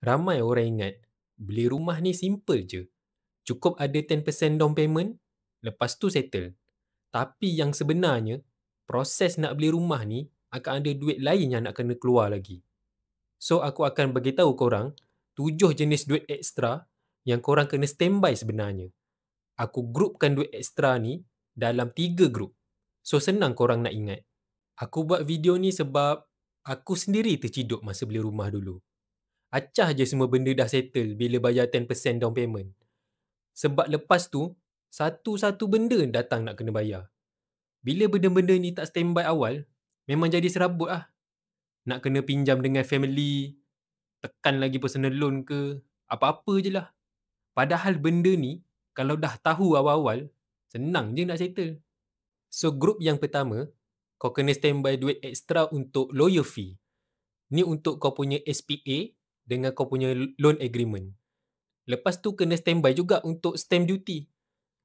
Ramai orang ingat, beli rumah ni simple je. Cukup ada 10% down payment, lepas tu settle. Tapi yang sebenarnya, proses nak beli rumah ni akan ada duit lain yang nak kena keluar lagi. So, aku akan bagi tahu korang 7 jenis duit ekstra yang korang kena standby sebenarnya. Aku grupkan duit ekstra ni dalam 3 grup. So, senang korang nak ingat. Aku buat video ni sebab aku sendiri terciduk masa beli rumah dulu. Acah je semua benda dah settle bila bayar 10% down payment. Sebab lepas tu, satu-satu benda datang nak kena bayar. Bila benda-benda ni tak standby awal, memang jadi serabut lah. Nak kena pinjam dengan family, tekan lagi personal loan ke, apa-apa je lah. Padahal benda ni, kalau dah tahu awal-awal, senang je nak settle. So, grup yang pertama, kau kena standby duit ekstra untuk lawyer fee. Ni untuk kau punya SPA dengan kau punya loan agreement. Lepas tu kena standby juga untuk stamp duty.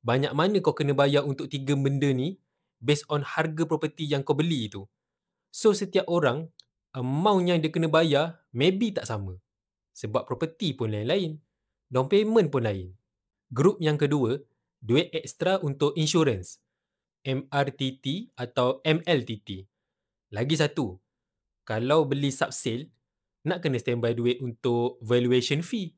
Banyak mana kau kena bayar untuk 3 benda ni based on harga property yang kau beli tu. So, setiap orang, amount yang dia kena bayar maybe tak sama. Sebab property pun lain-lain. Down payment pun lain. Grup yang kedua, duit ekstra untuk insurance. MRTT atau MLTT. Lagi satu, kalau beli subsale, nak kena standby duit untuk valuation fee.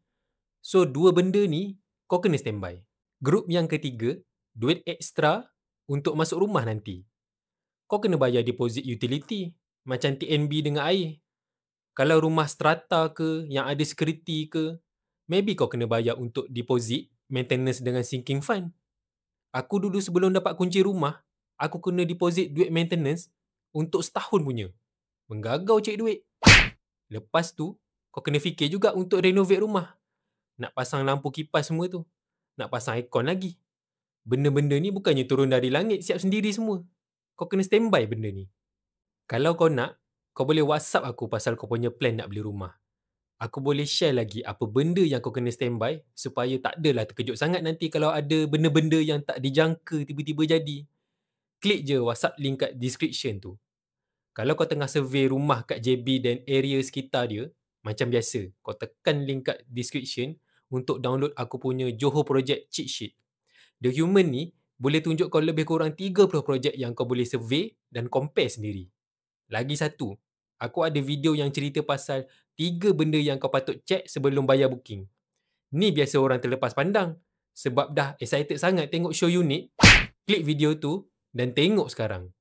So, 2 benda ni kau kena standby. Grup yang ketiga, duit ekstra untuk masuk rumah nanti. Kau kena bayar deposit utility macam TNB dengan air. Kalau rumah strata ke, yang ada security ke, maybe kau kena bayar untuk deposit, maintenance dengan sinking fund. Aku dulu sebelum dapat kunci rumah, aku kena deposit duit maintenance untuk setahun punya. Menggagau cek duit. Lepas tu, kau kena fikir juga untuk renovate rumah. Nak pasang lampu kipas semua tu. Nak pasang aircon lagi. Benda-benda ni bukannya turun dari langit siap sendiri semua. Kau kena standby benda ni. Kalau kau nak, kau boleh WhatsApp aku pasal kau punya plan nak beli rumah. Aku boleh share lagi apa benda yang kau kena standby supaya tak adalah terkejut sangat nanti kalau ada benda-benda yang tak dijangka tiba-tiba jadi. Klik je WhatsApp link kat description tu. Kalau kau tengah survey rumah kat JB dan area sekitar dia, macam biasa, kau tekan link kat description untuk download aku punya Johor Project Cheat Sheet. Dokumen ni boleh tunjuk kau lebih kurang 30 projek yang kau boleh survey dan compare sendiri. Lagi satu, aku ada video yang cerita pasal 3 benda yang kau patut check sebelum bayar booking. Ni biasa orang terlepas pandang. Sebab dah excited sangat tengok show unit, klik video tu dan tengok sekarang.